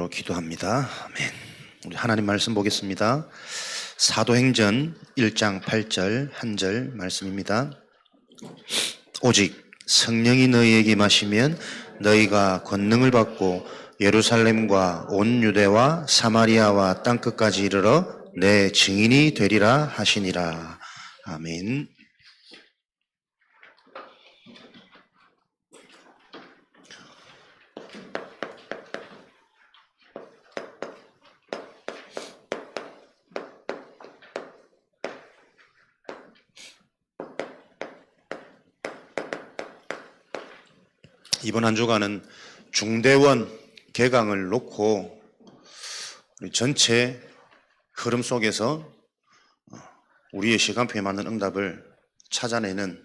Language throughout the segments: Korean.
이름으로 기도합니다. 아멘. 우리 하나님 말씀 보겠습니다. 사도행전 1장 8절 한 절 말씀입니다. 오직 성령이 너희에게 임하시면 너희가 권능을 받고 예루살렘과 온 유대와 사마리아와 땅끝까지 이르러 내 증인이 되리라 하시니라. 아멘. 이번 한 주간은 중대원 개강을 놓고 우리 전체 흐름 속에서 우리의 시간표에 맞는 응답을 찾아내는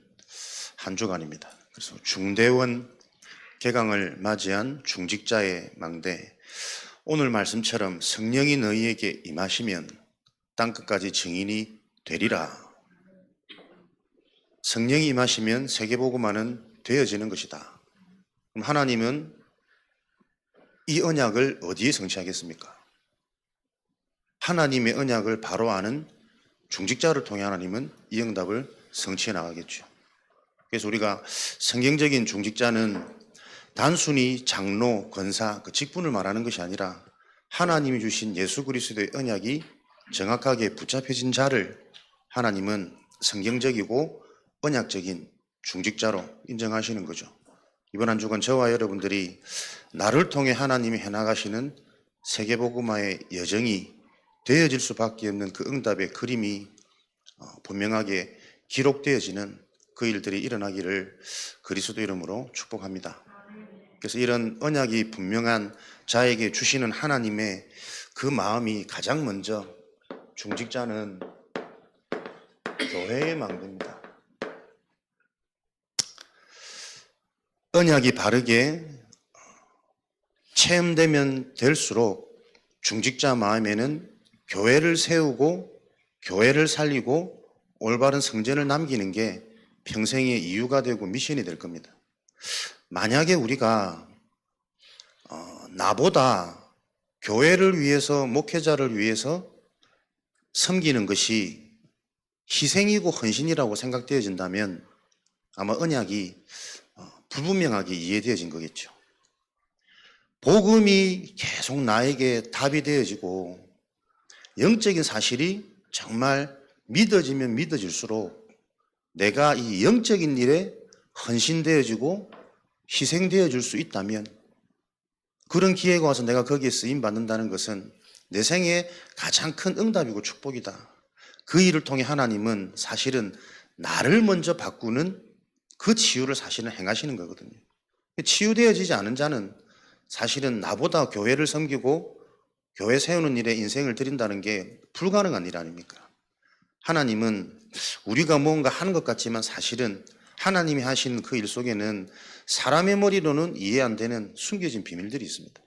한 주간입니다. 그래서 중대원 개강을 맞이한 중직자의 망대, 오늘 말씀처럼 성령이 너희에게 임하시면 땅끝까지 증인이 되리라. 성령이 임하시면 세계복음화는 되어지는 것이다. 그럼 하나님은 이 언약을 어디에 성취하겠습니까? 하나님의 언약을 바로 아는 중직자를 통해 하나님은 이 응답을 성취해 나가겠죠. 그래서 우리가 성경적인 중직자는 단순히 장로, 권사, 그 직분을 말하는 것이 아니라 하나님이 주신 예수 그리스도의 언약이 정확하게 붙잡혀진 자를 하나님은 성경적이고 언약적인 중직자로 인정하시는 거죠. 이번 한 주간 저와 여러분들이 나를 통해 하나님이 해나가시는 세계복음화의 여정이 되어질 수밖에 없는 그 응답의 그림이 분명하게 기록되어지는 그 일들이 일어나기를 그리스도 이름으로 축복합니다. 그래서 이런 언약이 분명한 자에게 주시는 하나님의 그 마음이 가장 먼저 중직자는 교회의 망대입니다. 언약이 바르게 체험되면 될수록 중직자 마음에는 교회를 세우고 교회를 살리고 올바른 성전을 남기는 게 평생의 이유가 되고 미션이 될 겁니다. 만약에 우리가 나보다 교회를 위해서, 목회자를 위해서 섬기는 것이 희생이고 헌신이라고 생각되어진다면 아마 언약이 불분명하게 이해되어진 거겠죠. 복음이 계속 나에게 답이 되어지고 영적인 사실이 정말 믿어지면 믿어질수록 내가 이 영적인 일에 헌신되어지고 희생되어질 수 있다면 그런 기회가 와서 내가 거기에 쓰임받는다는 것은 내 생의 가장 큰 응답이고 축복이다. 그 일을 통해 하나님은 사실은 나를 먼저 바꾸는 그 치유를 사실은 행하시는 거거든요. 치유되어지지 않은 자는 사실은 나보다 교회를 섬기고 교회 세우는 일에 인생을 드린다는 게 불가능한 일 아닙니까? 하나님은 우리가 뭔가 하는 것 같지만 사실은 하나님이 하신 그 일 속에는 사람의 머리로는 이해 안 되는 숨겨진 비밀들이 있습니다.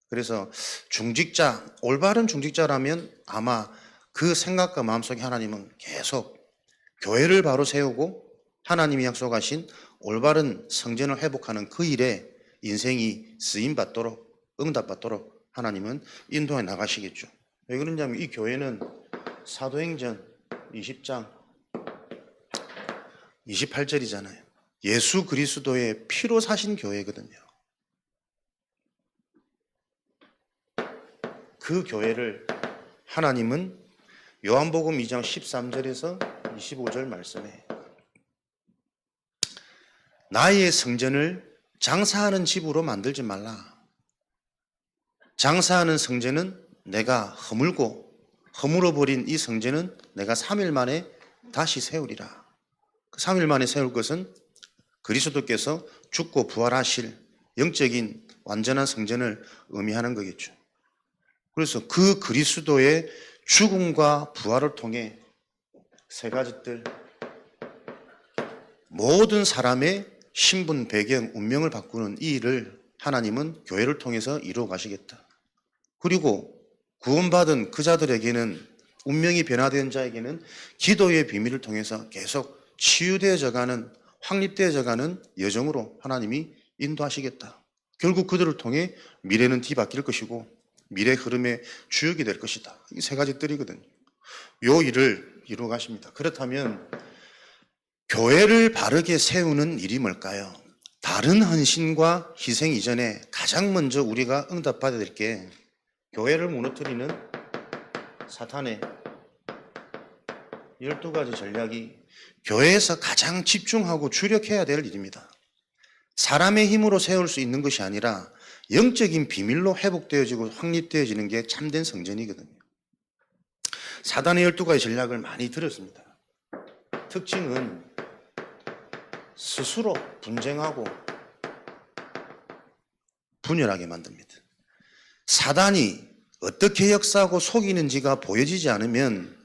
그래서 중직자, 올바른 중직자라면 아마 그 생각과 마음속에 하나님은 계속 교회를 바로 세우고 하나님이 약속하신 올바른 성전을 회복하는 그 일에 인생이 쓰임받도록, 응답받도록 하나님은 인도해 나가시겠죠. 왜 그러냐면 이 교회는 사도행전 20장 28절이잖아요. 예수 그리스도의 피로 사신 교회거든요. 그 교회를 하나님은 요한복음 2장 13절에서 25절 말씀에 나의 성전을 장사하는 집으로 만들지 말라. 장사하는 성전은 내가 허물어버린 이 성전은 내가 3일 만에 다시 세우리라. 3일 만에 세울 것은 그리스도께서 죽고 부활하실 영적인 완전한 성전을 의미하는 거겠죠. 그래서 그 그리스도의 죽음과 부활을 통해 세 가지 뜰 모든 사람의 신분, 배경, 운명을 바꾸는 이 일을 하나님은 교회를 통해서 이루어 가시겠다. 그리고 구원받은 그 자들에게는, 운명이 변화된 자에게는 기도의 비밀을 통해서 계속 치유되어져 가는, 확립되어져 가는 여정으로 하나님이 인도하시겠다. 결국 그들을 통해 미래는 뒤바뀔 것이고 미래 흐름의 주역이 될 것이다. 이 세 가지 뜰이거든요. 요 일을 이루어 가십니다. 그렇다면 교회를 바르게 세우는 일이 뭘까요? 다른 헌신과 희생 이전에 가장 먼저 우리가 응답받아야 될 게 교회를 무너뜨리는 사탄의 12가지 전략이 교회에서 가장 집중하고 주력해야 될 일입니다. 사람의 힘으로 세울 수 있는 것이 아니라 영적인 비밀로 회복되어지고 확립되어지는 게 참된 성전이거든요. 사단의 12가지 전략을 많이 들었습니다. 특징은 스스로 분쟁하고 분열하게 만듭니다. 사단이 어떻게 역사하고 속이는지가 보여지지 않으면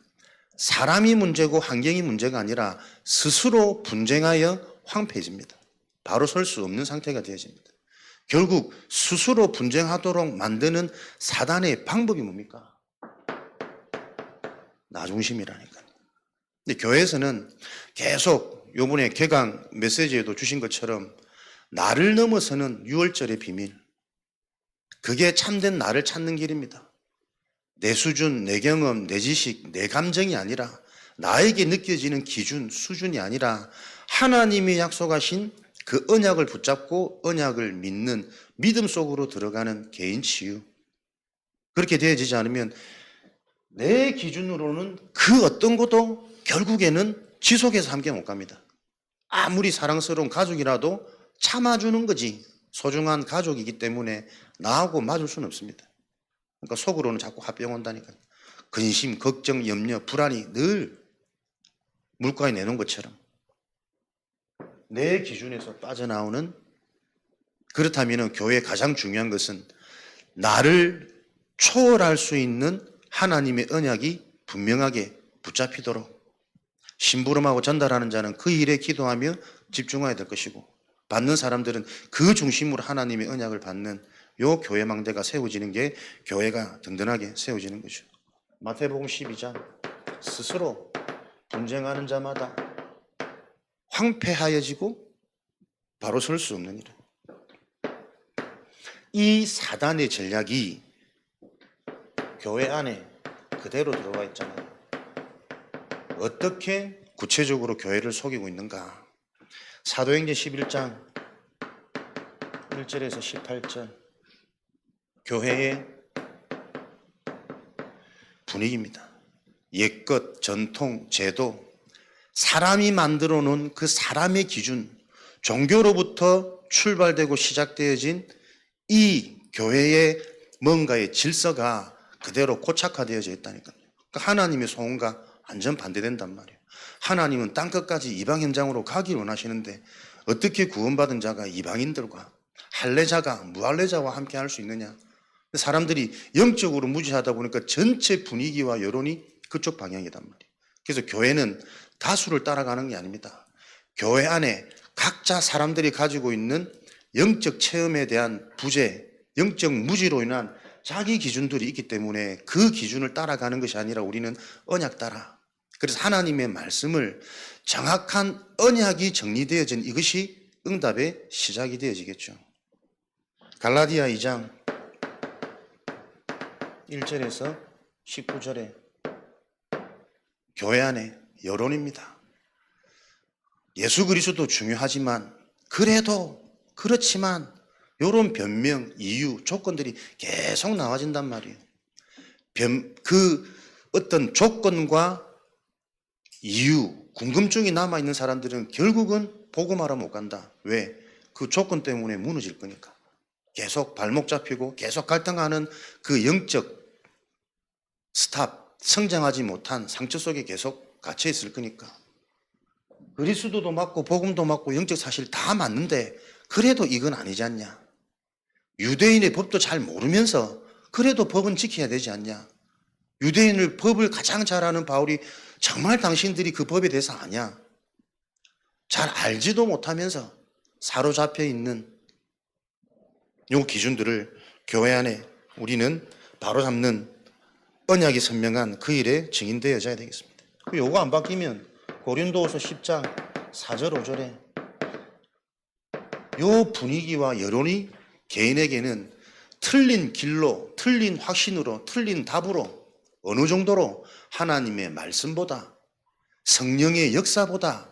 사람이 문제고 환경이 문제가 아니라 스스로 분쟁하여 황폐해집니다. 바로 설 수 없는 상태가 되어집니다. 결국 스스로 분쟁하도록 만드는 사단의 방법이 뭡니까? 나중심이라니까요. 근데 교회에서는 계속 요번에 개강 메시지에도 주신 것처럼 나를 넘어서는 6월절의 비밀, 그게 참된 나를 찾는 길입니다. 내 수준, 내 경험, 내 지식, 내 감정이 아니라 나에게 느껴지는 기준, 수준이 아니라 하나님이 약속하신 그 언약을 붙잡고 언약을 믿는 믿음 속으로 들어가는 개인 치유. 그렇게 되어지지 않으면 내 기준으로는 그 어떤 것도 결국에는 지속해서 함께 못 갑니다. 아무리 사랑스러운 가족이라도 참아주는 거지. 소중한 가족이기 때문에 나하고 맞을 수는 없습니다. 그러니까 속으로는 자꾸 합병 온다니까요. 근심, 걱정, 염려, 불안이 늘 물가에 내놓은 것처럼 내 기준에서 빠져나오는. 그렇다면 교회의 가장 중요한 것은 나를 초월할 수 있는 하나님의 언약이 분명하게 붙잡히도록 심부름하고 전달하는 자는 그 일에 기도하며 집중해야 될 것이고 받는 사람들은 그 중심으로 하나님의 언약을 받는 요 교회 망대가 세워지는 게 교회가 든든하게 세워지는 거죠. 마태복음 12장 스스로 분쟁하는 자마다 황폐하여지고 바로 설 수 없는 일은 이 사단의 전략이 교회 안에 그대로 들어가 있잖아요. 어떻게 구체적으로 교회를 속이고 있는가? 사도행전 11장 1절에서 18절 교회의 분위기입니다. 옛것, 전통, 제도, 사람이 만들어 놓은 그 사람의 기준, 종교로부터 출발되고 시작되어진 이 교회의 뭔가의 질서가 그대로 고착화되어져 있다니까요. 그러니까 하나님의 소원과 완전 반대된단 말이에요. 하나님은 땅끝까지 이방 현장으로 가기를 원하시는데 어떻게 구원받은 자가 이방인들과 할례자가 무할례자와 함께 할 수 있느냐. 사람들이 영적으로 무지하다 보니까 전체 분위기와 여론이 그쪽 방향이단 말이에요. 그래서 교회는 다수를 따라가는 게 아닙니다. 교회 안에 각자 사람들이 가지고 있는 영적 체험에 대한 부재, 영적 무지로 인한 자기 기준들이 있기 때문에 그 기준을 따라가는 것이 아니라 우리는 언약 따라. 그래서 하나님의 말씀을 정확한 언약이 정리되어진 이것이 응답의 시작이 되어지겠죠. 갈라디아 2장 1절에서 19절에 교회 안에 여론입니다. 예수 그리스도 중요하지만 그렇지만 이런 변명, 이유, 조건들이 계속 나와진단 말이에요. 그 어떤 조건과 이유, 궁금증이 남아있는 사람들은 결국은 복음하러 못 간다. 왜? 그 조건 때문에 무너질 거니까. 계속 발목 잡히고 계속 갈등하는 그 영적 스탑, 성장하지 못한 상처 속에 계속 갇혀 있을 거니까. 그리스도도 맞고 복음도 맞고 영적 사실 다 맞는데 그래도 이건 아니지 않냐. 유대인의 법도 잘 모르면서 그래도 법은 지켜야 되지 않냐. 유대인을 법을 가장 잘 아는 바울이 정말 당신들이 그 법에 대해서 아냐. 잘 알지도 못하면서 사로잡혀 있는 요 기준들을 교회 안에 우리는 바로잡는 언약이 선명한 그 일에 증인되어져야 되겠습니다. 요거 안 바뀌면 고린도후서 10장 4절 5절에 요 분위기와 여론이 개인에게는 틀린 길로, 틀린 확신으로, 틀린 답으로 어느 정도로 하나님의 말씀보다 성령의 역사보다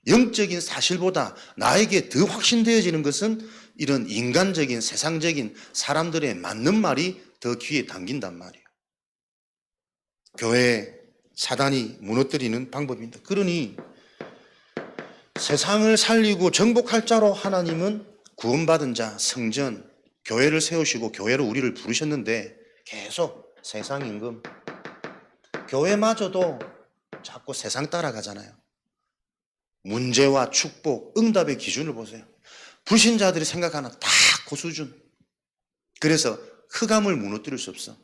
영적인 사실보다 나에게 더 확신되어지는 것은 이런 인간적인 세상적인 사람들의 맞는 말이 더 귀에 당긴단 말이에요. 교회 사단이 무너뜨리는 방법입니다. 그러니 세상을 살리고 정복할 자로 하나님은 구원받은 자, 성전, 교회를 세우시고 교회로 우리를 부르셨는데 계속 세상 임금, 교회마저도 자꾸 세상 따라가잖아요. 문제와 축복, 응답의 기준을 보세요. 불신자들이 생각하는 다 그 수준. 그래서 흑암을 무너뜨릴 수 없어.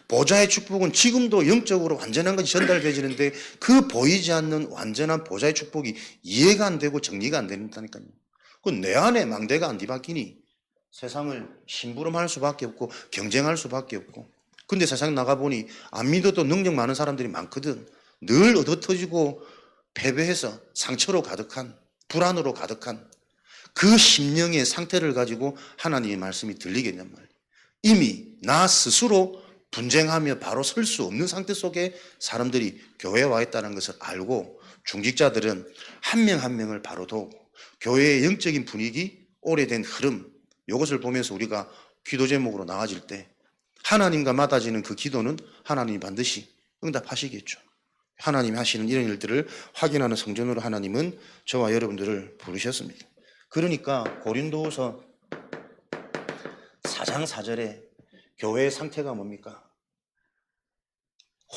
보좌의 축복은 지금도 영적으로 완전한 것이 전달되지는데 그 보이지 않는 완전한 보좌의 축복이 이해가 안 되고 정리가 안 된다니까요. 그 내 안에 망대가 안 뒤바뀌니 세상을 심부름할 수밖에 없고 경쟁할 수밖에 없고. 근데 세상 나가보니 안 믿어도 능력 많은 사람들이 많거든. 늘 얻어터지고 패배해서 상처로 가득한, 불안으로 가득한 그 심령의 상태를 가지고 하나님의 말씀이 들리겠냔 말이에요. 이미 나 스스로 분쟁하며 바로 설 수 없는 상태 속에 사람들이 교회에 와 있다는 것을 알고 중직자들은 한 명 한 명을 바로 도우고 교회의 영적인 분위기, 오래된 흐름, 이것을 보면서 우리가 기도 제목으로 나아질 때 하나님과 맞아지는 그 기도는 하나님이 반드시 응답하시겠죠. 하나님이 하시는 이런 일들을 확인하는 성전으로 하나님은 저와 여러분들을 부르셨습니다. 그러니까 고린도후서 4장 4절에 교회의 상태가 뭡니까?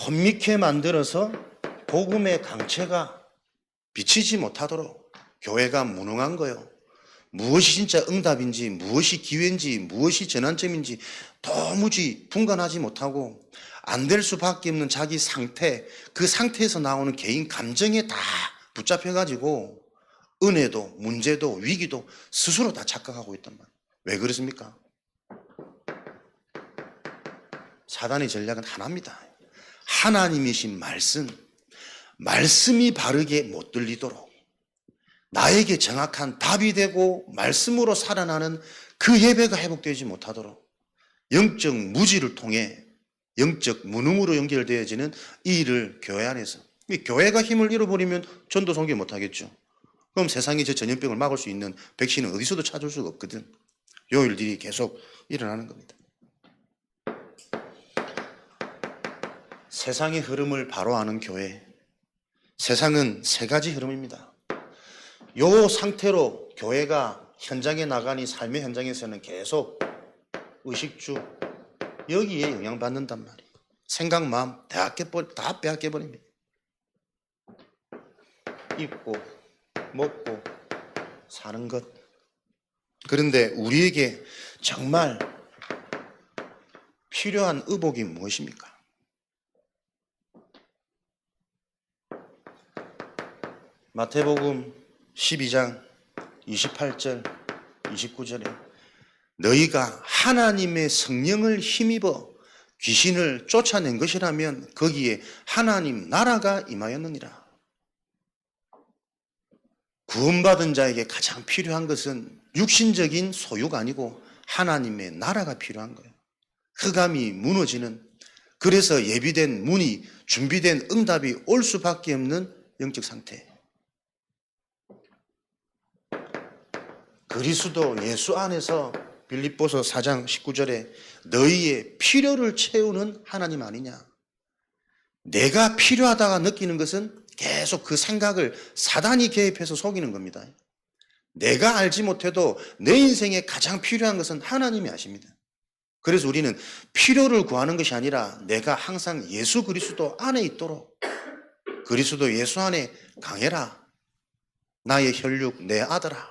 혼미케 만들어서 복음의 강체가 비치지 못하도록 교회가 무능한 거요. 무엇이 진짜 응답인지, 무엇이 기회인지, 무엇이 전환점인지 도무지 분간하지 못하고 안 될 수밖에 없는 자기 상태, 그 상태에서 나오는 개인 감정에 다 붙잡혀가지고 은혜도, 문제도, 위기도 스스로 다 착각하고 있단 말이에요. 왜 그렇습니까? 사단의 전략은 하나입니다. 하나님이신 말씀, 말씀이 바르게 못 들리도록 나에게 정확한 답이 되고 말씀으로 살아나는 그 예배가 회복되지 못하도록 영적 무지를 통해 영적 무능으로 연결되어지는 이 일을 교회 안에서, 교회가 힘을 잃어버리면 전도 선교 못하겠죠. 그럼 세상이 저 전염병을 막을 수 있는 백신은 어디서도 찾을 수가 없거든. 요 일들이 계속 일어나는 겁니다. 세상의 흐름을 바로 아는 교회. 세상은 세 가지 흐름입니다. 요 상태로 교회가 현장에 나가니 삶의 현장에서는 계속 의식주, 여기에 영향받는단 말이에요. 생각, 마음 다 빼앗겨버립니다. 입고 먹고 사는 것. 그런데 우리에게 정말 필요한 의복이 무엇입니까? 마태복음 12장 28절 29절에 너희가 하나님의 성령을 힘입어 귀신을 쫓아낸 것이라면 거기에 하나님 나라가 임하였느니라. 구원받은 자에게 가장 필요한 것은 육신적인 소유가 아니고 하나님의 나라가 필요한 거예요. 흑암이 무너지는, 그래서 예비된 문이, 준비된 응답이 올 수밖에 없는 영적 상태. 그리스도 예수 안에서 빌립보서 4장 19절에 너희의 필요를 채우는 하나님 아니냐. 내가 필요하다가 느끼는 것은 계속 그 생각을 사단이 개입해서 속이는 겁니다. 내가 알지 못해도 내 인생에 가장 필요한 것은 하나님이 아십니다. 그래서 우리는 필요를 구하는 것이 아니라 내가 항상 예수 그리스도 안에 있도록, 그리스도 예수 안에 강해라. 나의 혈육, 내 아들아.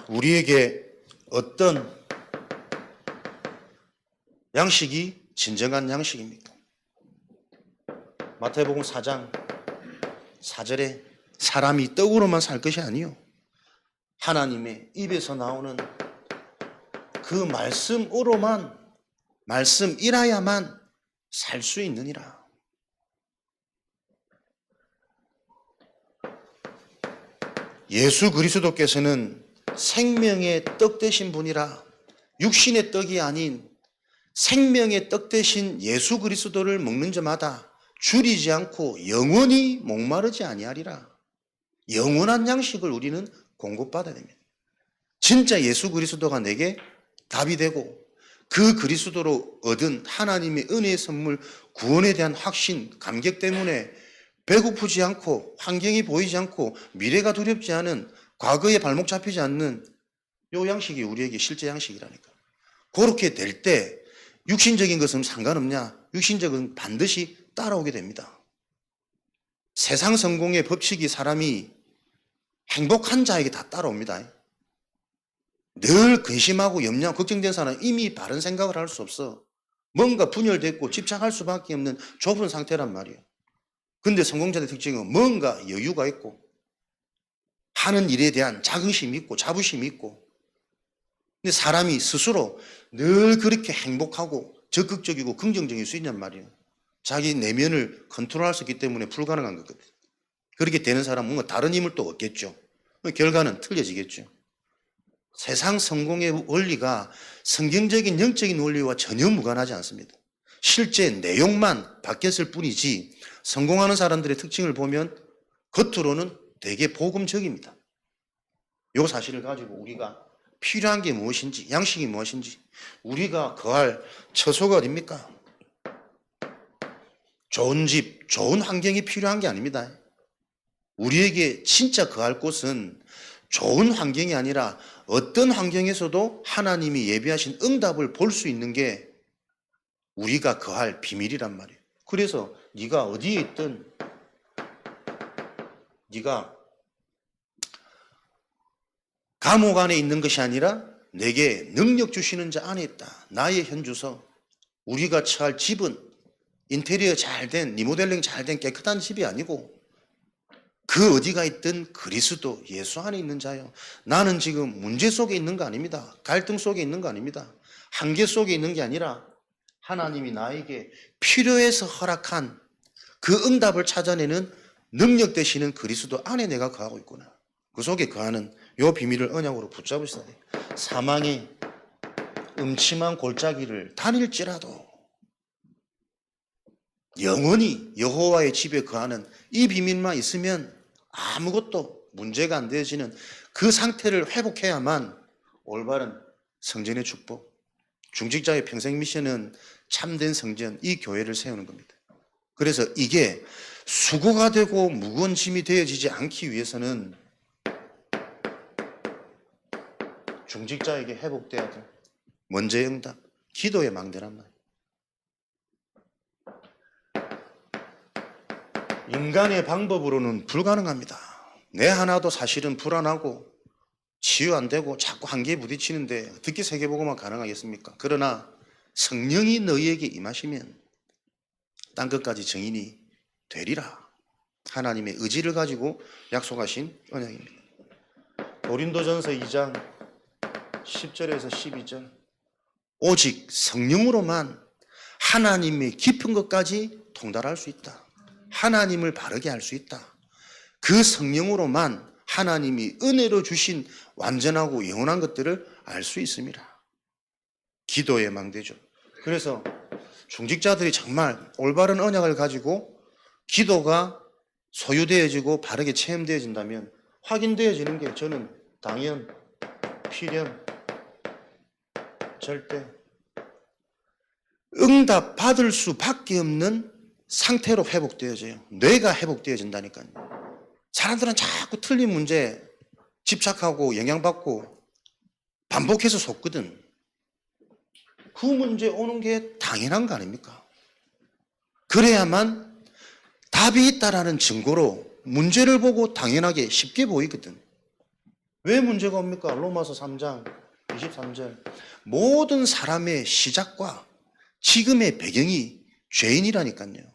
우리에게 어떤 양식이 진정한 양식입니까? 마태복음 4장 4절에 사람이 떡으로만 살 것이 아니요 하나님의 입에서 나오는 그 말씀으로만, 말씀이라야만 살 수 있느니라. 예수 그리스도께서는 생명의 떡 되신 분이라 육신의 떡이 아닌 생명의 떡 대신 예수 그리스도를 먹는 자마다 줄이지 않고 영원히 목마르지 아니하리라. 영원한 양식을 우리는 공급받아야 됩니다. 진짜 예수 그리스도가 내게 답이 되고 그 그리스도로 얻은 하나님의 은혜의 선물 구원에 대한 확신, 감격 때문에 배고프지 않고 환경이 보이지 않고 미래가 두렵지 않은 과거에 발목 잡히지 않는 요 양식이 우리에게 실제 양식이라니까. 그렇게 될 때 육신적인 것은 상관없냐? 육신적은 반드시 따라오게 됩니다. 세상 성공의 법칙이 사람이 행복한 자에게 다 따라옵니다. 늘 근심하고 염려, 걱정된 사람은 이미 바른 생각을 할 수 없어. 뭔가 분열됐고 집착할 수밖에 없는 좁은 상태란 말이에요. 근데 성공자의 특징은 뭔가 여유가 있고 하는 일에 대한 자긍심이 있고 자부심이 있고, 근데 사람이 스스로 늘 그렇게 행복하고 적극적이고 긍정적일 수 있냔 말이에요. 자기 내면을 컨트롤할 수 있기 때문에 불가능한 거거든요. 그렇게 되는 사람은 뭔가 다른 힘을 또 얻겠죠. 결과는 틀려지겠죠. 세상 성공의 원리가 성경적인 영적인 원리와 전혀 무관하지 않습니다. 실제 내용만 바뀌었을 뿐이지 성공하는 사람들의 특징을 보면 겉으로는 되게 복음적입니다. 이 사실을 가지고 우리가 필요한 게 무엇인지, 양식이 무엇인지, 우리가 거할 처소가 어딥니까? 좋은 집, 좋은 환경이 필요한 게 아닙니다. 우리에게 진짜 거할 곳은 좋은 환경이 아니라 어떤 환경에서도 하나님이 예비하신 응답을 볼 수 있는 게 우리가 거할 비밀이란 말이에요. 그래서 네가 어디에 있든 네가 감옥 안에 있는 것이 아니라 내게 능력 주시는 자 안에 있다. 나의 현주소. 우리가 처할 집은 인테리어 잘된, 리모델링 잘된 깨끗한 집이 아니고 그 어디가 있든 그리스도 예수 안에 있는 자요. 나는 지금 문제 속에 있는 거 아닙니다. 갈등 속에 있는 거 아닙니다. 한계 속에 있는 게 아니라 하나님이 나에게 필요해서 허락한 그 응답을 찾아내는 능력 되시는 그리스도 안에 내가 거하고 있구나. 그 속에 거하는 요 비밀을 언약으로 붙잡으셔야 돼요. 사망의 음침한 골짜기를 다닐지라도 영원히 여호와의 집에 거하는 이 비밀만 있으면 아무것도 문제가 안 되어지는 그 상태를 회복해야만 올바른 성전의 축복, 중직자의 평생 미션은 참된 성전, 이 교회를 세우는 겁니다. 그래서 이게 수고가 되고 무거운 짐이 되어지지 않기 위해서는 중직자에게 회복돼야 돼. 먼저의 응답, 기도의 망대란 말이에요. 인간의 방법으로는 불가능합니다. 내 하나도 사실은 불안하고 치유 안 되고 자꾸 한계에 부딪히는데 어떻게 세계복음만 가능하겠습니까? 그러나 성령이 너희에게 임하시면 땅 끝까지 증인이 되리라. 하나님의 의지를 가지고 약속하신 언약입니다. 고린도전서 2장 10절에서 12절. 오직 성령으로만 하나님의 깊은 것까지 통달할 수 있다. 하나님을 바르게 할 수 있다. 그 성령으로만 하나님이 은혜로 주신 완전하고 영원한 것들을 알 수 있습니다. 기도의 망대죠. 그래서 중직자들이 정말 올바른 언약을 가지고 기도가 소유되어지고 바르게 체험되어진다면 확인되어지는 게 저는 당연, 필연, 절대 응답 받을 수밖에 없는 상태로 회복되어져요. 뇌가 회복되어진다니까요. 사람들은 자꾸 틀린 문제에 집착하고 영향받고 반복해서 속거든. 그 문제 오는 게 당연한 거 아닙니까? 그래야만 답이 있다라는 증거로 문제를 보고 당연하게 쉽게 보이거든. 왜 문제가 옵니까? 로마서 3장 23절. 모든 사람의 시작과 지금의 배경이 죄인이라니까요.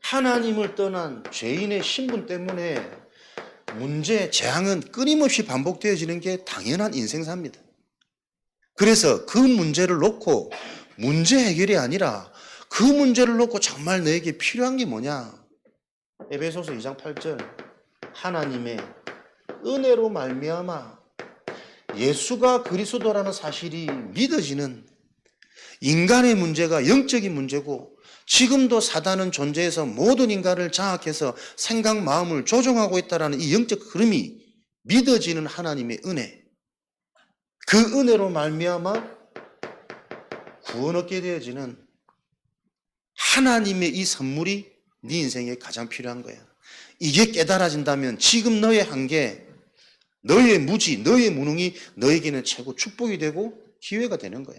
하나님을 떠난 죄인의 신분 때문에 문제, 재앙은 끊임없이 반복되어지는 게 당연한 인생사입니다. 그래서 그 문제를 놓고 문제 해결이 아니라 그 문제를 놓고 정말 너에게 필요한 게 뭐냐? 에베소서 2장 8절. 하나님의 은혜로 말미암아 예수가 그리스도라는 사실이 믿어지는 인간의 문제가 영적인 문제고 지금도 사단은 존재해서 모든 인간을 장악해서 생각, 마음을 조종하고 있다는 이 영적 흐름이 믿어지는 하나님의 은혜, 그 은혜로 말미암아 구원 얻게 되어지는 하나님의 이 선물이 네 인생에 가장 필요한 거야. 이게 깨달아진다면 지금 너의 한계, 너의 무지, 너의 무능이 너에게는 최고 축복이 되고 기회가 되는 거야.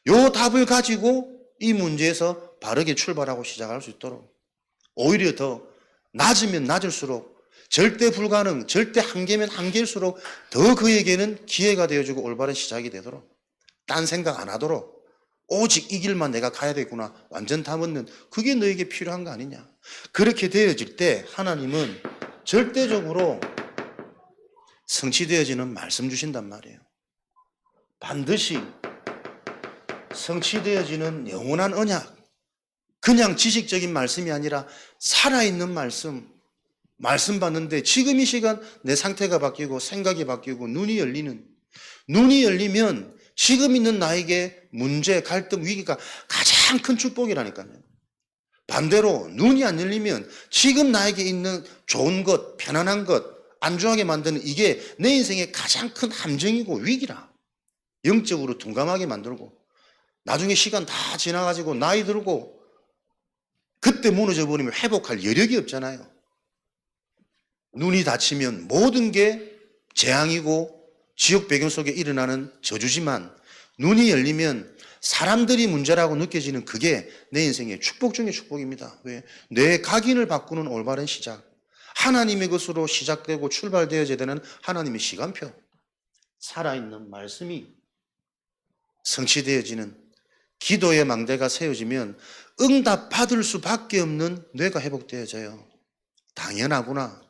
요 답을 가지고 이 문제에서 바르게 출발하고 시작할 수 있도록, 오히려 더 낮으면 낮을수록, 절대 불가능, 절대 한계면 한계일수록 더 그에게는 기회가 되어주고 올바른 시작이 되도록, 딴 생각 안 하도록 오직 이 길만 내가 가야 되구나, 완전 답 얻는, 그게 너에게 필요한 거 아니냐. 그렇게 되어질 때 하나님은 절대적으로 성취되어지는 말씀 주신단 말이에요. 반드시 성취되어지는 영원한 언약, 그냥 지식적인 말씀이 아니라 살아있는 말씀 받는데 지금 이 시간 내 상태가 바뀌고 생각이 바뀌고 눈이 열리면 지금 있는 나에게 문제, 갈등, 위기가 가장 큰 축복이라니까요. 반대로 눈이 안 열리면 지금 나에게 있는 좋은 것, 편안한 것, 안주하게 만드는 이게 내 인생의 가장 큰 함정이고 위기라. 영적으로 둔감하게 만들고 나중에 시간 다 지나가지고 나이 들고 그때 무너져 버리면 회복할 여력이 없잖아요. 눈이 닫히면 모든 게 재앙이고 지옥 배경 속에 일어나는 저주지만 눈이 열리면 사람들이 문제라고 느껴지는 그게 내 인생의 축복 중의 축복입니다. 왜? 내 각인을 바꾸는 올바른 시작, 하나님의 것으로 시작되고 출발되어야 되는 하나님의 시간표, 살아있는 말씀이 성취되어지는 기도의 망대가 세워지면 응답 받을 수밖에 없는 뇌가 회복되어져요. 당연하구나.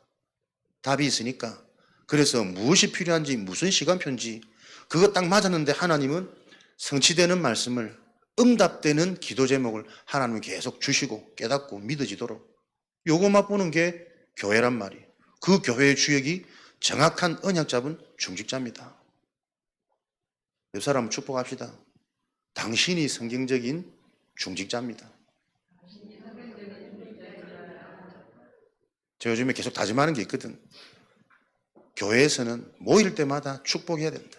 답이 있으니까. 그래서 무엇이 필요한지, 무슨 시간표인지 그거 딱 맞았는데 하나님은 성취되는 말씀을, 응답되는 기도 제목을 하나님은 계속 주시고 깨닫고 믿어지도록, 요거 맛보는 게 교회란 말이에요. 그 교회의 주역이 정확한 언약 잡은 중직자입니다. 옆 사람 축복합시다. 당신이 성경적인 중직자입니다. 저 요즘에 계속 다짐하는 게 있거든. 교회에서는 모일 때마다 축복해야 된다.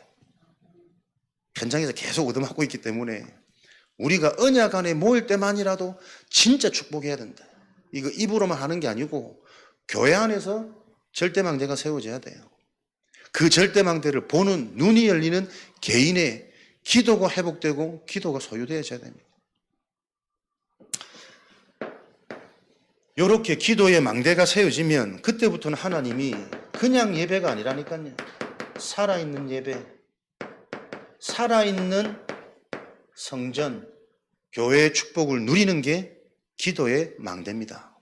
현장에서 계속 얻어맞고 있기 때문에 우리가 언약 안에 모일 때만이라도 진짜 축복해야 된다. 이거 입으로만 하는 게 아니고 교회 안에서 절대망대가 세워져야 돼요. 그 절대망대를 보는 눈이 열리는 개인의 기도가 회복되고 기도가 소유되어져야 됩니다. 이렇게 기도의 망대가 세워지면 그때부터는 하나님이 그냥 예배가 아니라니까요. 살아있는 예배, 살아있는 성전, 교회의 축복을 누리는 게 기도의 망대입니다.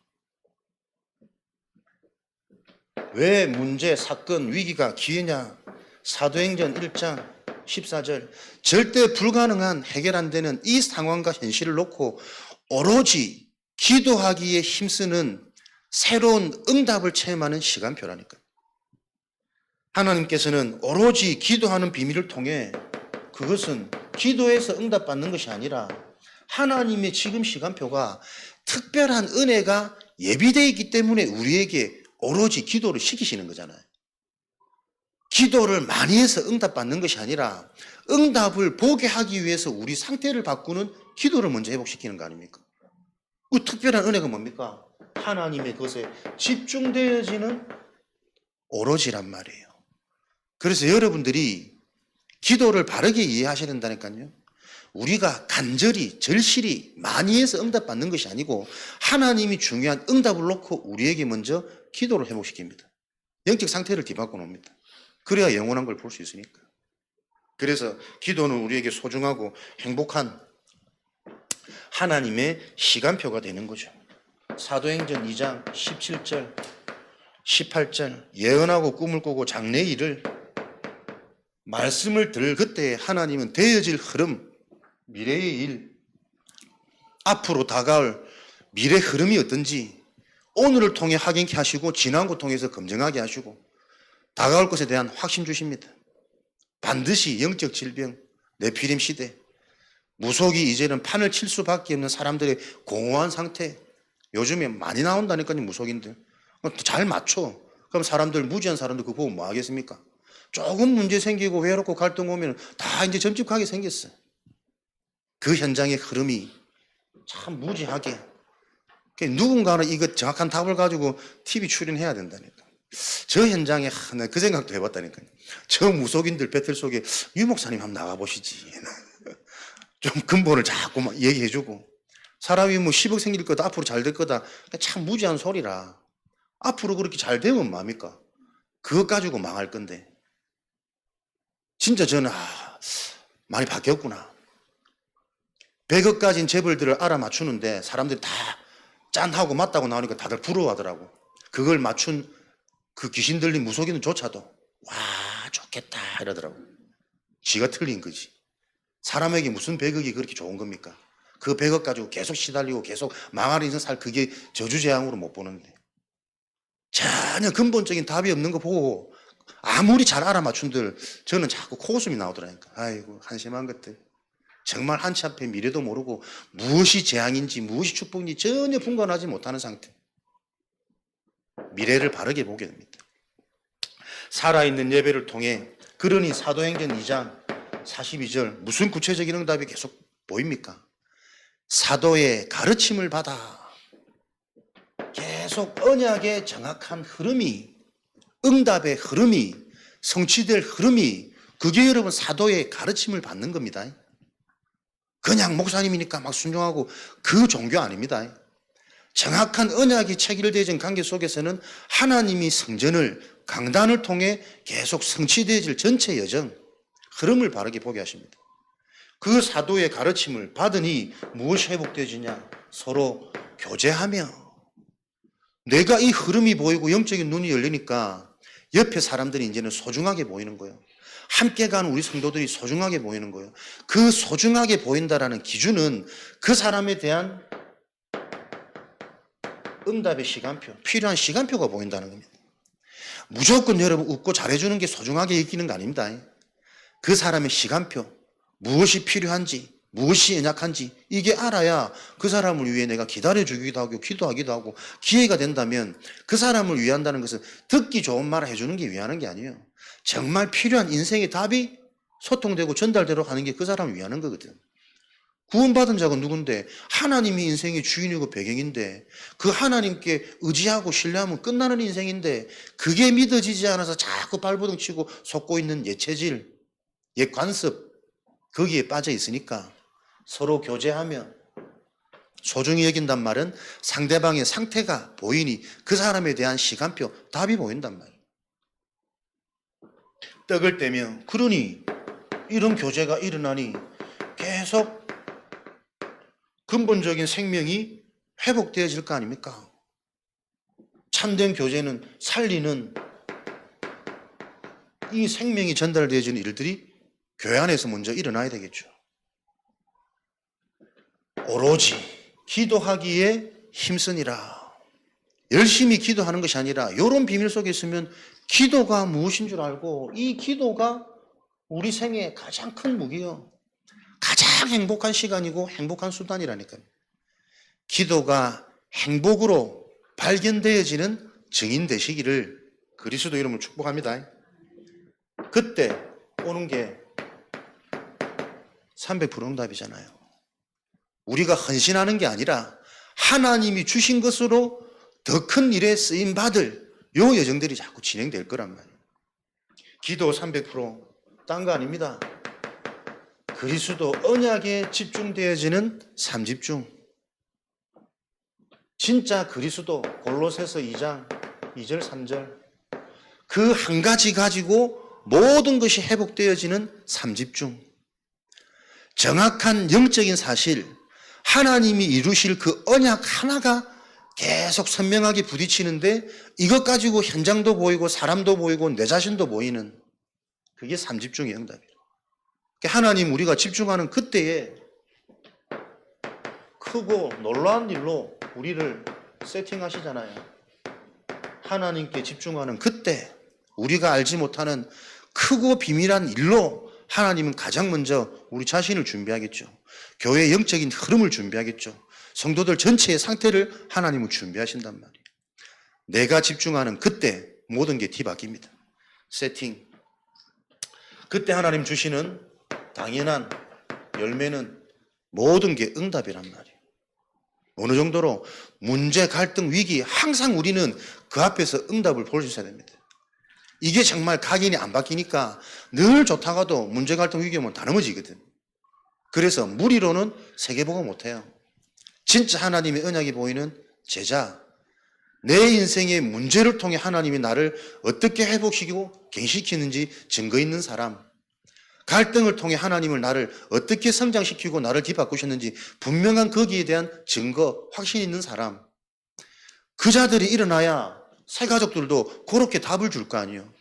왜 문제, 사건, 위기가 기회냐? 사도행전 1장 14절, 절대 불가능한, 해결 안 되는 이 상황과 현실을 놓고 오로지 기도하기에 힘쓰는 새로운 응답을 체험하는 시간표라니까요. 하나님께서는 오로지 기도하는 비밀을 통해, 그것은 기도에서 응답받는 것이 아니라 하나님의 지금 시간표가 특별한 은혜가 예비되어 있기 때문에 우리에게 오로지 기도를 시키시는 거잖아요. 기도를 많이 해서 응답받는 것이 아니라 응답을 보게 하기 위해서 우리 상태를 바꾸는 기도를 먼저 회복시키는 거 아닙니까? 그 특별한 은혜가 뭡니까? 하나님의 것에 집중되어지는 오로지란 말이에요. 그래서 여러분들이 기도를 바르게 이해하셔야 된다니까요. 우리가 간절히, 절실히 많이 해서 응답받는 것이 아니고 하나님이 중요한 응답을 놓고 우리에게 먼저 기도를 회복시킵니다. 영적 상태를 뒤바꿔 놓습니다. 그래야 영원한 걸 볼 수 있으니까. 그래서 기도는 우리에게 소중하고 행복한 하나님의 시간표가 되는 거죠. 사도행전 2장 17절, 18절, 예언하고 꿈을 꾸고 장래의 일을, 말씀을 들을 그때 하나님은 되어질 흐름, 미래의 일, 앞으로 다가올 미래 흐름이 어떤지 오늘을 통해 확인케 하시고 지난 것 통해서 검증하게 하시고 다가올 것에 대한 확신 주십니다. 반드시 영적 질병, 네피림 시대, 무속이 이제는 판을 칠 수밖에 없는 사람들의 공허한 상태. 요즘에 많이 나온다니까요, 무속인들. 잘 맞춰. 그럼 사람들, 무지한 사람들 그거 보고 뭐 하겠습니까? 조금 문제 생기고 외롭고 갈등 오면 다 이제 점집하게 생겼어요. 그 현장의 흐름이 참 무지하게. 누군가는 이거 정확한 답을 가지고 TV 출연해야 된다니까. 저 현장에 그 생각도 해봤다니까요. 저 무속인들 배틀 속에 유 목사님 한번 나가보시지. 좀 근본을 자꾸 막 얘기해주고. 사람이 뭐 10억 생길 거다, 앞으로 잘 될 거다. 참 무지한 소리라. 앞으로 그렇게 잘 되면 뭡니까? 그것 가지고 망할 건데. 진짜 저는 많이 바뀌었구나. 100억 가진 재벌들을 알아맞추는데 사람들이 다 짠하고 맞다고 나오니까 다들 부러워하더라고. 그걸 맞춘 그 귀신 들린 무속인조차도 와 좋겠다 이러더라고. 지가 틀린 거지. 사람에게 무슨 100억이 그렇게 좋은 겁니까? 그 100억 가지고 계속 시달리고 계속 망할 인생 살 그게 저주재앙으로 못 보는데. 전혀 근본적인 답이 없는 거 보고 아무리 잘 알아맞춘들 저는 자꾸 코웃음이 나오더라니까. 아이고 한심한 것들. 정말 한치 앞에 미래도 모르고 무엇이 재앙인지 무엇이 축복인지 전혀 분간하지 못하는 상태. 미래를 바르게 보게 됩니다. 살아있는 예배를 통해 그러니 사도행전 2장 42절 무슨 구체적인 응답이 계속 보입니까? 사도의 가르침을 받아 계속 언약의 정확한 흐름이, 응답의 흐름이, 성취될 흐름이, 그게 여러분 사도의 가르침을 받는 겁니다. 그냥 목사님이니까 막 순종하고 그 종교 아닙니다. 정확한 언약이 체결되어진 관계 속에서는 하나님이 성전을, 강단을 통해 계속 성취되어질 전체 여정, 흐름을 바르게 보게 하십니다. 그 사도의 가르침을 받으니 무엇이 회복되어지냐? 서로 교제하며. 내가 이 흐름이 보이고 영적인 눈이 열리니까 옆에 사람들이 이제는 소중하게 보이는 거예요. 함께 간 우리 성도들이 소중하게 보이는 거예요. 그 소중하게 보인다라는 기준은 그 사람에 대한 응답의 시간표, 필요한 시간표가 보인다는 겁니다. 무조건 여러분 웃고 잘해주는 게 소중하게 여기는 거 아닙니다. 그 사람의 시간표, 무엇이 필요한지, 무엇이 연약한지 이게 알아야 그 사람을 위해 내가 기다려주기도 하고 기도하기도 하고 기회가 된다면 그 사람을 위한다는 것은 듣기 좋은 말을 해주는 게 위하는 게 아니에요. 정말 필요한 인생의 답이 소통되고 전달되도록 하는 게 그 사람을 위하는 거거든. 구원받은 자가 누군데? 하나님이 인생의 주인이고 배경인데 그 하나님께 의지하고 신뢰하면 끝나는 인생인데 그게 믿어지지 않아서 자꾸 발버둥 치고 속고 있는 옛 체질, 옛 관습 거기에 빠져 있으니까 서로 교제하며 소중히 여긴단 말은 상대방의 상태가 보이니 그 사람에 대한 시간표, 답이 보인단 말이에요. 떡을 떼며 그러니 이런 교제가 일어나니 계속 근본적인 생명이 회복되어질 거 아닙니까? 참된 교제는 살리는 이 생명이 전달되어지는 일들이 교회 안에서 먼저 일어나야 되겠죠. 오로지 기도하기에 힘쓰니라. 열심히 기도하는 것이 아니라 이런 비밀 속에 있으면 기도가 무엇인 줄 알고 이 기도가 우리 생애의 가장 큰 무기요. 가장 행복한 시간이고 행복한 수단이라니까요. 기도가 행복으로 발견되어지는 증인 되시기를 그리스도 이름으로 축복합니다. 그때 오는 게 300% 응답이잖아요. 우리가 헌신하는 게 아니라 하나님이 주신 것으로 더 큰 일에 쓰임 받을 요 여정들이 자꾸 진행될 거란 말이에요. 기도 300% 딴 거 아닙니다. 그리스도 언약에 집중되어지는 삼집중. 진짜 그리스도 골로새서 2장 2절 3절 그 한 가지 가지고 모든 것이 회복되어지는 삼집중. 정확한 영적인 사실, 하나님이 이루실 그 언약 하나가 계속 선명하게 부딪히는데 이것 가지고 현장도 보이고 사람도 보이고 내 자신도 보이는 그게 삼집중의 응답이에요. 하나님 우리가 집중하는 그때에 크고 놀라운 일로 우리를 세팅하시잖아요. 하나님께 집중하는 그때 우리가 알지 못하는 크고 비밀한 일로 하나님은 가장 먼저 우리 자신을 준비하겠죠. 교회의 영적인 흐름을 준비하겠죠. 성도들 전체의 상태를 하나님은 준비하신단 말이에요. 내가 집중하는 그때 모든 게 뒤바뀝니다. 세팅. 그때 하나님 주시는 당연한 열매는 모든 게 응답이란 말이에요. 어느 정도로 문제, 갈등, 위기 항상 우리는 그 앞에서 응답을 볼 수 있어야 됩니다. 이게 정말 각인이 안 바뀌니까 늘 좋다가도 문제, 갈등, 위기 오면 다 넘어지거든. 그래서 무리로는 세계복음 못해요. 진짜 하나님의 언약이 보이는 제자, 내 인생의 문제를 통해 하나님이 나를 어떻게 회복시키고 갱시키는지 증거 있는 사람, 갈등을 통해 하나님을 나를 어떻게 성장시키고 나를 뒤바꾸셨는지 분명한 거기에 대한 증거, 확신 있는 사람, 그 자들이 일어나야 새 가족들도 그렇게 답을 줄 거 아니에요.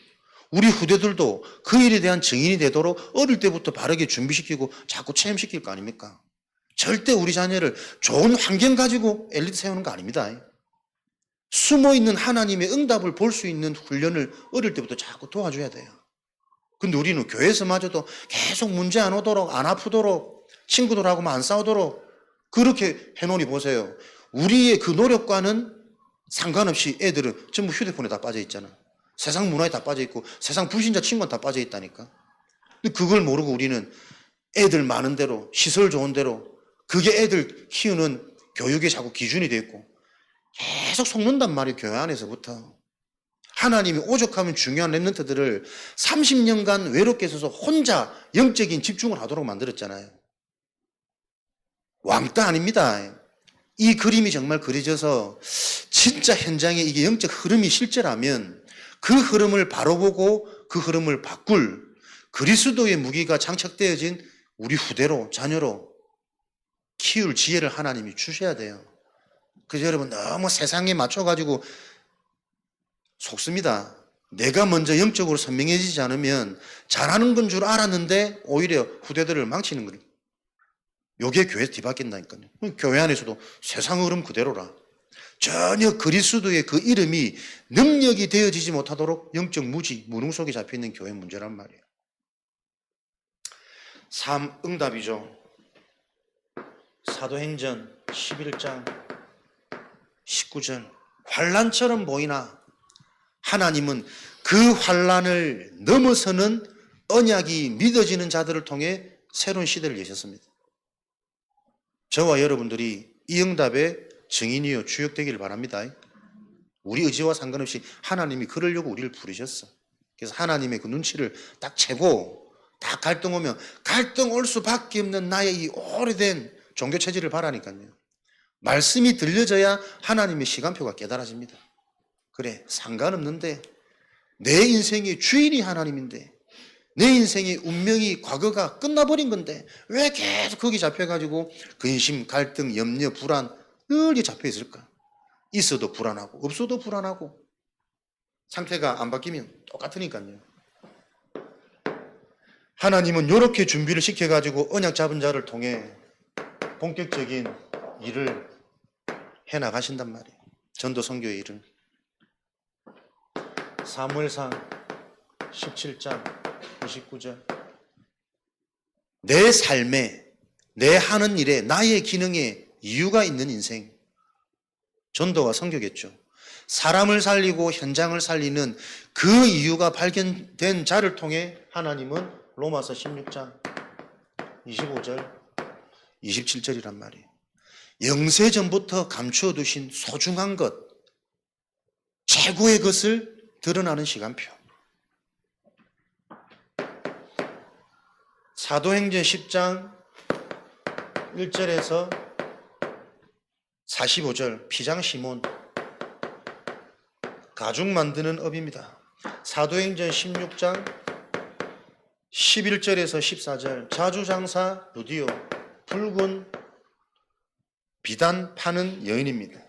우리 후대들도 그 일에 대한 증인이 되도록 어릴 때부터 바르게 준비시키고 자꾸 체험시킬 거 아닙니까? 절대 우리 자녀를 좋은 환경 가지고 엘리트 세우는 거 아닙니다. 숨어있는 하나님의 응답을 볼 수 있는 훈련을 어릴 때부터 자꾸 도와줘야 돼요. 근데 우리는 교회에서마저도 계속 문제 안 오도록, 안 아프도록, 친구들하고만 안 싸우도록 그렇게 해놓으니 보세요. 우리의 그 노력과는 상관없이 애들은 전부 휴대폰에 다 빠져 있잖아. 세상 문화에 다 빠져 있고 세상 불신자 친구는 다 빠져 있다니까. 근데 그걸 모르고 우리는 애들 많은 대로, 시설 좋은 대로, 그게 애들 키우는 교육에 자꾸 기준이 돼 있고 계속 속는단 말이에요. 교회 안에서부터. 하나님이 오죽하면 중요한 렘넌트들을 30년간 외롭게 있어서 혼자 영적인 집중을 하도록 만들었잖아요. 왕따 아닙니다. 이 그림이 정말 그려져서 진짜 현장에 이게 영적 흐름이 실제라면 그 흐름을 바로 보고 그 흐름을 바꿀 그리스도의 무기가 장착되어진 우리 후대로, 자녀로 키울 지혜를 하나님이 주셔야 돼요. 그래서 여러분 너무 세상에 맞춰가지고 속습니다. 내가 먼저 영적으로 선명해지지 않으면 잘하는 건 줄 알았는데 오히려 후대들을 망치는 거예요. 요게 교회에서 뒤바뀐다니까요. 교회 안에서도 세상 흐름 그대로라. 전혀 그리스도의 그 이름이 능력이 되어지지 못하도록 영적 무지, 무능 속에 잡혀있는 교회 문제란 말이에요. 3. 응답이죠. 사도행전 11장 19절 환난처럼 보이나 하나님은 그 환난을 넘어서는 언약이 믿어지는 자들을 통해 새로운 시대를 여셨습니다. 저와 여러분들이 이 응답의 증인이요 주역되기를 바랍니다. 우리 의지와 상관없이 하나님이 그러려고 우리를 부르셨어. 그래서 하나님의 그 눈치를 딱 채고 딱 갈등 오면 갈등 올 수밖에 없는 나의 이 오래된 종교 체질을 바라니까요. 말씀이 들려져야 하나님의 시간표가 깨달아집니다. 그래, 상관없는데 내 인생의 주인이 하나님인데 내 인생의 운명이 과거가 끝나버린 건데 왜 계속 거기 잡혀가지고 근심, 갈등, 염려, 불안 늘 잡혀 있을까? 있어도 불안하고 없어도 불안하고 상태가 안 바뀌면 똑같으니까요. 하나님은 이렇게 준비를 시켜가지고 언약 잡은 자를 통해 본격적인 일을 해나가신단 말이에요. 전도 선교의 일을. 사무엘상 17장 29절 내 삶에 내 하는 일에 나의 기능에 이유가 있는 인생 전도가 선교겠죠. 사람을 살리고 현장을 살리는 그 이유가 발견된 자를 통해 하나님은 로마서 16장 25절 27절이란 말이에요. 영세전부터 감추어 두신 소중한 것 최고의 것을 드러나는 시간표. 사도행전 10장 1절에서 45절 피장 시몬 가죽 만드는 업입니다. 사도행전 16장 11절에서 14절 자주장사 루디오 붉은 비단 파는 여인입니다.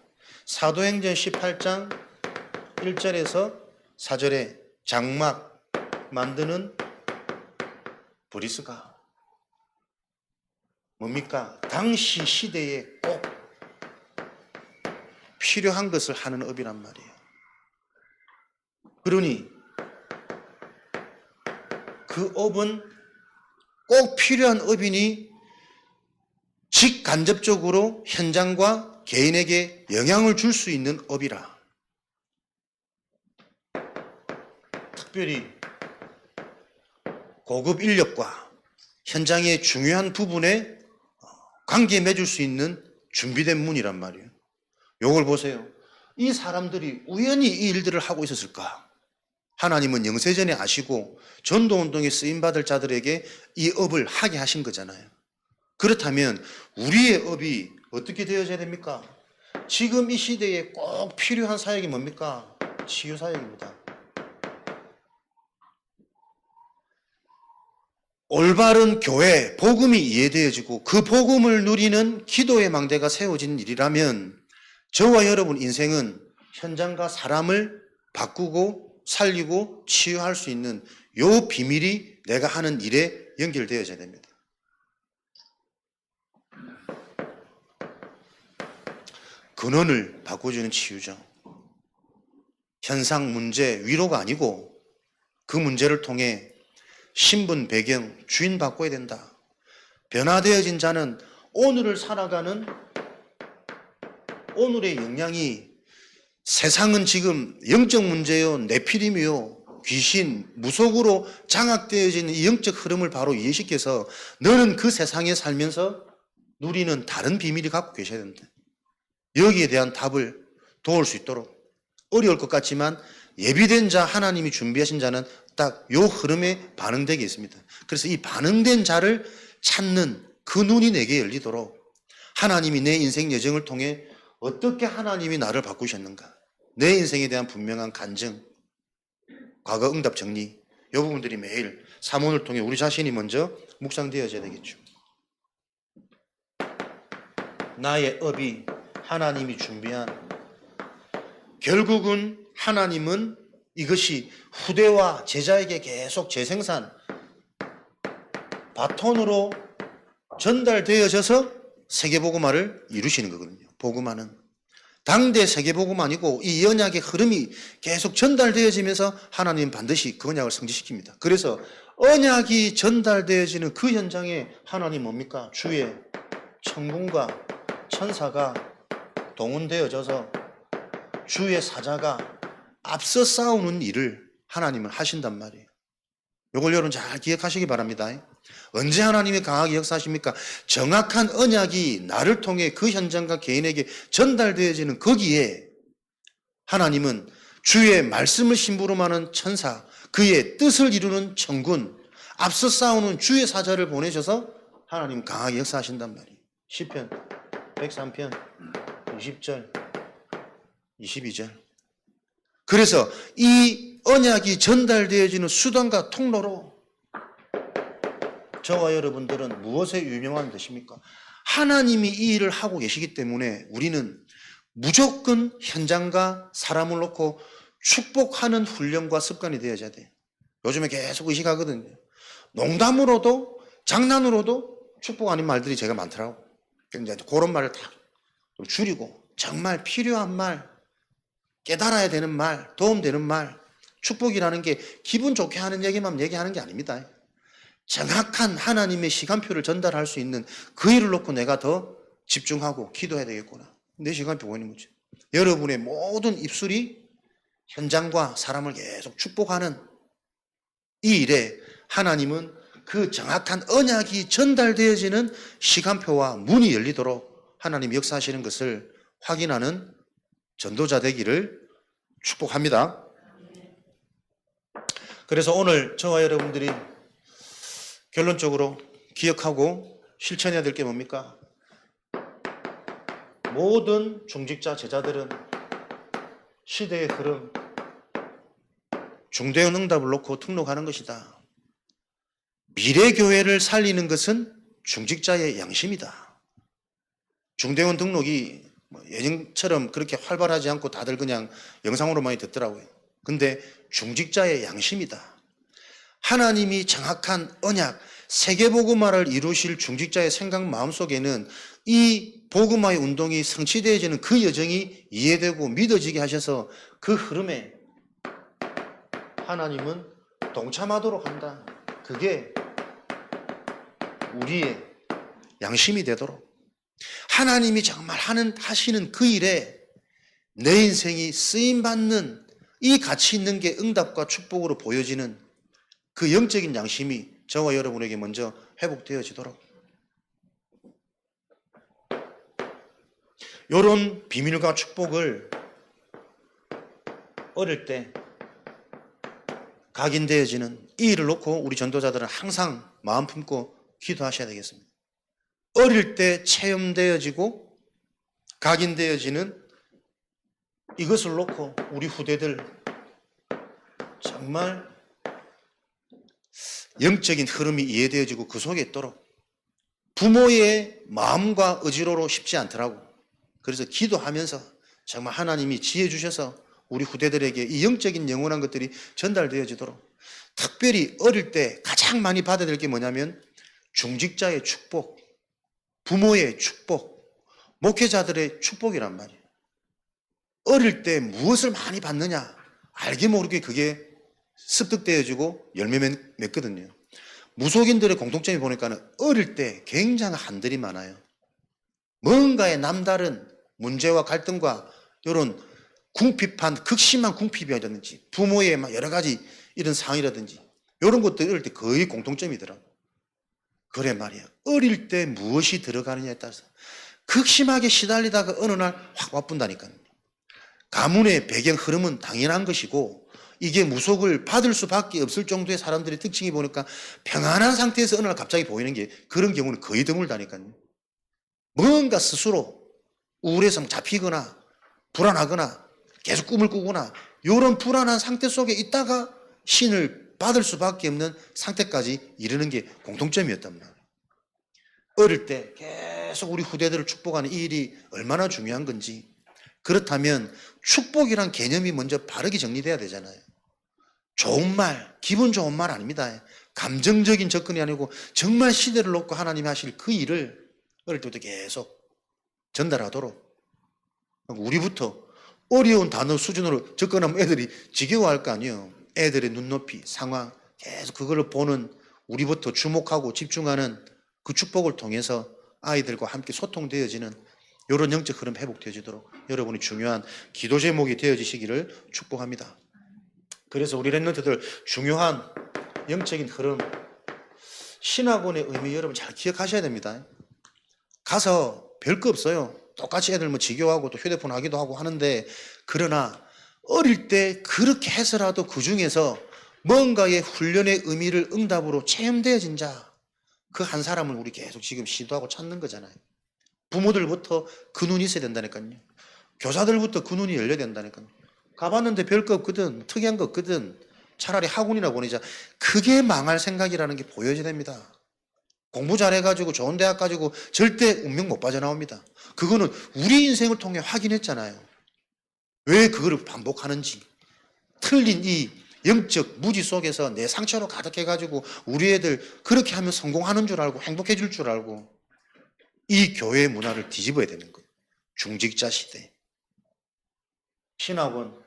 사도행전 18장 1절에서 4절에 장막 만드는 브리스가 뭡니까? 당시 시대에 꼭 필요한 것을 하는 업이란 말이에요. 그러니 그 업은 꼭 필요한 업이니 직간접적으로 현장과 개인에게 영향을 줄 수 있는 업이라. 특별히 고급 인력과 현장의 중요한 부분에 관계 맺을 수 있는 준비된 문이란 말이에요. 요걸 보세요. 이 사람들이 우연히 이 일들을 하고 있었을까? 하나님은 영세전에 아시고 전도운동에 쓰임받을 자들에게 이 업을 하게 하신 거잖아요. 그렇다면 우리의 업이 어떻게 되어져야 됩니까? 지금 이 시대에 꼭 필요한 사역이 뭡니까? 치유사역입니다. 올바른 교회, 복음이 이해되어지고 그 복음을 누리는 기도의 망대가 세워진 일이라면 저와 여러분 인생은 현장과 사람을 바꾸고 살리고 치유할 수 있는 요 비밀이 내가 하는 일에 연결되어져야 됩니다. 근원을 바꿔주는 치유죠. 현상, 문제, 위로가 아니고 그 문제를 통해 신분, 배경, 주인 바꿔야 된다. 변화되어진 자는 오늘을 살아가는 오늘의 역량이 세상은 지금 영적 문제요, 네피림이요, 귀신, 무속으로 장악되어지는 이 영적 흐름을 바로 이해시켜서 너는 그 세상에 살면서 누리는 다른 비밀이 갖고 계셔야 된다. 여기에 대한 답을 도울 수 있도록 어려울 것 같지만 예비된 자, 하나님이 준비하신 자는 딱 요 흐름에 반응되게 있습니다. 그래서 이 반응된 자를 찾는 그 눈이 내게 열리도록 하나님이 내 인생 여정을 통해 어떻게 하나님이 나를 바꾸셨는가, 내 인생에 대한 분명한 간증, 과거 응답 정리, 이 부분들이 매일 사문을 통해 우리 자신이 먼저 묵상되어져야 되겠죠. 나의 업이 하나님이 준비한, 결국은 하나님은 이것이 후대와 제자에게 계속 재생산, 바톤으로 전달되어져서 세계복음화를 이루시는 거거든요. 복음화는 당대 세계복음화이고 이 언약의 흐름이 계속 전달되어지면서 하나님은 반드시 그 언약을 성취시킵니다. 그래서 언약이 전달되어지는 그 현장에 하나님 뭡니까? 주의 천군과 천사가 동원되어져서 주의 사자가 앞서 싸우는 일을 하나님은 하신단 말이에요. 이걸 여러분 잘 기억하시기 바랍니다. 언제 하나님이 강하게 역사하십니까? 정확한 언약이 나를 통해 그 현장과 개인에게 전달되어지는 거기에 하나님은 주의 말씀을 심부름하는 천사, 그의 뜻을 이루는 천군, 앞서 싸우는 주의 사자를 보내셔서 하나님 강하게 역사하신단 말이에요. 시편 103편 20절 22절. 그래서 이 언약이 전달되어지는 수단과 통로로 저와 여러분들은 무엇에 유명한 것입니까? 하나님이 이 일을 하고 계시기 때문에 우리는 무조건 현장과 사람을 놓고 축복하는 훈련과 습관이 되어져야 돼요. 요즘에 계속 의식하거든요. 농담으로도 장난으로도 축복 아닌 말들이 제가 많더라고. 이제 그런 말을 다 줄이고 정말 필요한 말, 깨달아야 되는 말, 도움되는 말, 축복이라는 게 기분 좋게 하는 얘기만 얘기하는 게 아닙니다. 정확한 하나님의 시간표를 전달할 수 있는 그 일을 놓고 내가 더 집중하고 기도해야 되겠구나. 내 시간표 보이는 거죠. 여러분의 모든 입술이 현장과 사람을 계속 축복하는 이 일에 하나님은 그 정확한 언약이 전달되어지는 시간표와 문이 열리도록 하나님 역사하시는 것을 확인하는 전도자 되기를 축복합니다. 그래서 오늘 저와 여러분들이 결론적으로 기억하고 실천해야 될 게 뭡니까? 모든 중직자 제자들은 시대의 흐름, 중대한 응답을 놓고 등록하는 것이다. 미래교회를 살리는 것은 중직자의 양심이다. 중대원 등록이 예전처럼 그렇게 활발하지 않고 다들 그냥 영상으로 많이 듣더라고요. 근데 중직자의 양심이다. 하나님이 정확한 언약, 세계복음화를 이루실 중직자의 생각 마음속에는 이 복음화의 운동이 성취되어지는 그 여정이 이해되고 믿어지게 하셔서 그 흐름에 하나님은 동참하도록 한다. 그게 우리의 양심이 되도록 하나님이 정말 하시는 그 일에 내 인생이 쓰임받는 이 가치 있는 게 응답과 축복으로 보여지는 그 영적인 양심이 저와 여러분에게 먼저 회복되어지도록 이런 비밀과 축복을 어릴 때 각인되어지는 이 일을 놓고 우리 전도자들은 항상 마음 품고 기도하셔야 되겠습니다. 어릴 때 체험되어지고 각인되어지는 이것을 놓고 우리 후대들 정말 영적인 흐름이 이해되어지고 그 속에 있도록 부모의 마음과 의지로로 쉽지 않더라고. 그래서 기도하면서 정말 하나님이 지혜 주셔서 우리 후대들에게 이 영적인 영원한 것들이 전달되어지도록 특별히 어릴 때 가장 많이 받아야 될 게 뭐냐면 중직자의 축복, 부모의 축복, 목회자들의 축복이란 말이에요. 어릴 때 무엇을 많이 받느냐 알게 모르게 그게 습득되어지고 열매 맺거든요. 무속인들의 공통점이 보니까는 어릴 때 굉장히 한들이 많아요. 뭔가의 남다른 문제와 갈등과 이런 궁핍한 극심한 궁핍이라든지 부모의 막 여러 가지 이런 상이라든지 이런 것들 어릴 때 거의 공통점이더라고. 그래 말이야. 어릴 때 무엇이 들어가느냐에 따라서 극심하게 시달리다가 어느 날 확 와뿐다니까요. 가문의 배경 흐름은 당연한 것이고 이게 무속을 받을 수밖에 없을 정도의 사람들의 특징이 보니까 평안한 상태에서 어느 날 갑자기 보이는 게 그런 경우는 거의 드물다니까요. 뭔가 스스로 우울해서 잡히거나 불안하거나 계속 꿈을 꾸거나 이런 불안한 상태 속에 있다가 신을 받을 수밖에 없는 상태까지 이르는 게 공통점이었단 말이에요. 어릴 때 계속 우리 후대들을 축복하는 이 일이 얼마나 중요한 건지. 그렇다면 축복이란 개념이 먼저 바르게 정리돼야 되잖아요. 좋은 말, 기분 좋은 말 아닙니다. 감정적인 접근이 아니고 정말 시대를 놓고 하나님이 하실 그 일을 어릴 때부터 계속 전달하도록 우리부터 어려운 단어 수준으로 접근하면 애들이 지겨워할 거 아니에요. 애들의 눈높이, 상황 계속 그걸 보는 우리부터 주목하고 집중하는 그 축복을 통해서 아이들과 함께 소통되어지는 이런 영적 흐름 회복되어지도록 여러분이 중요한 기도 제목이 되어지시기를 축복합니다. 그래서 우리 랩런트들 중요한 영적인 흐름 신학원의 의미 여러분 잘 기억하셔야 됩니다. 가서 별거 없어요. 똑같이 애들 뭐 지교하고 또 휴대폰 하기도 하고 하는데 그러나 어릴 때 그렇게 해서라도 그 중에서 뭔가의 훈련의 의미를 응답으로 체험되어진 자 그 한 사람을 우리 계속 지금 시도하고 찾는 거잖아요. 부모들부터 그 눈이 있어야 된다니까요. 교사들부터 그 눈이 열려야 된다니까요. 가봤는데 별거 없거든. 특이한 거 없거든. 차라리 학원이나 보내자. 그게 망할 생각이라는 게 보여야 됩니다. 공부 잘해가지고 좋은 대학 가지고 절대 운명 못 빠져나옵니다. 그거는 우리 인생을 통해 확인했잖아요. 왜 그거를 반복하는지. 틀린 이 영적 무지 속에서 내 상처로 가득해가지고 우리 애들 그렇게 하면 성공하는 줄 알고 행복해질 줄 알고 이 교회 문화를 뒤집어야 되는 거예요. 중직자 시대. 신학원,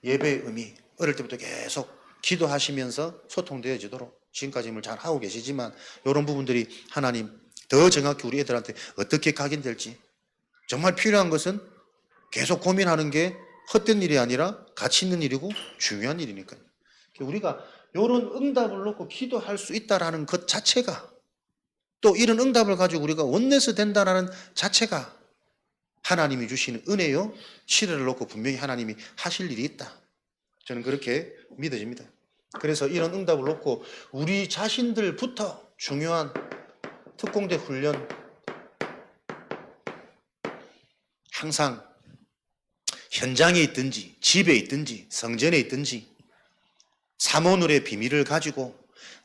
예배의 의미, 어릴 때부터 계속 기도하시면서 소통되어지도록 지금까지 잘 하고 계시지만 이런 부분들이 하나님 더 정확히 우리 애들한테 어떻게 각인될지 정말 필요한 것은 계속 고민하는 게 헛된 일이 아니라 가치 있는 일이고 중요한 일이니까요. 우리가 이런 응답을 놓고 기도할 수 있다는 것 자체가 또 이런 응답을 가지고 우리가 원내스 된다는 자체가 하나님이 주시는 은혜요. 시대를 놓고 분명히 하나님이 하실 일이 있다. 저는 그렇게 믿어집니다. 그래서 이런 응답을 놓고 우리 자신들부터 중요한 특공대 훈련 항상 현장에 있든지 집에 있든지 성전에 있든지 삼오늘의 비밀을 가지고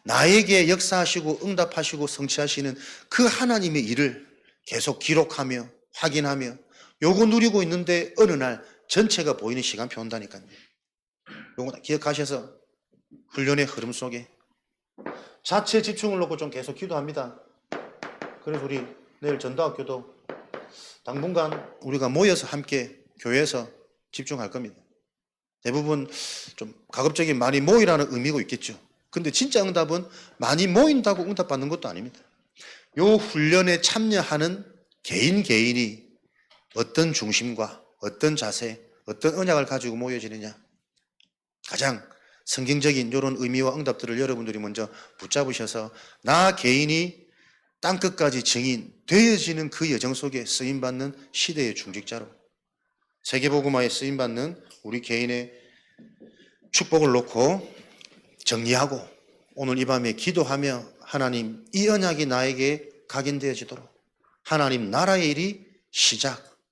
나에게 역사하시고 응답하시고 성취하시는 그 하나님의 일을 계속 기록하며 확인하며 요거 누리고 있는데 어느 날 전체가 보이는 시간표 온다니까요. 요거 다 기억하셔서 훈련의 흐름 속에 자체 집중을 놓고 좀 계속 기도합니다. 그래서 우리 내일 전도학교도 당분간 우리가 모여서 함께 교회에서 집중할 겁니다. 대부분 좀 가급적인 많이 모이라는 의미가 있겠죠. 근데 진짜 응답은 많이 모인다고 응답받는 것도 아닙니다. 요 훈련에 참여하는 개인이 어떤 중심과 어떤 자세, 어떤 언약을 가지고 모여지느냐. 가장 성경적인 이런 의미와 응답들을 여러분들이 먼저 붙잡으셔서 나 개인이 땅끝까지 증인 되어지는 그 여정 속에 쓰임받는 시대의 중직자로 세계복음화에 쓰임받는 우리 개인의 축복을 놓고 정리하고 오늘 이 밤에 기도하며 하나님 이 언약이 나에게 각인되어지도록 하나님 나라의 일이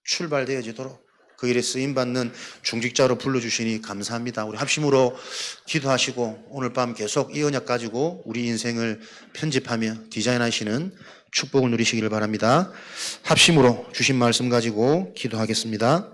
출발되어지도록 그 일에 쓰임받는 중직자로 불러주시니 감사합니다. 우리 합심으로 기도하시고 오늘 밤 계속 이 언약 가지고 우리 인생을 편집하며 디자인하시는 축복을 누리시기를 바랍니다. 합심으로 주신 말씀 가지고 기도하겠습니다.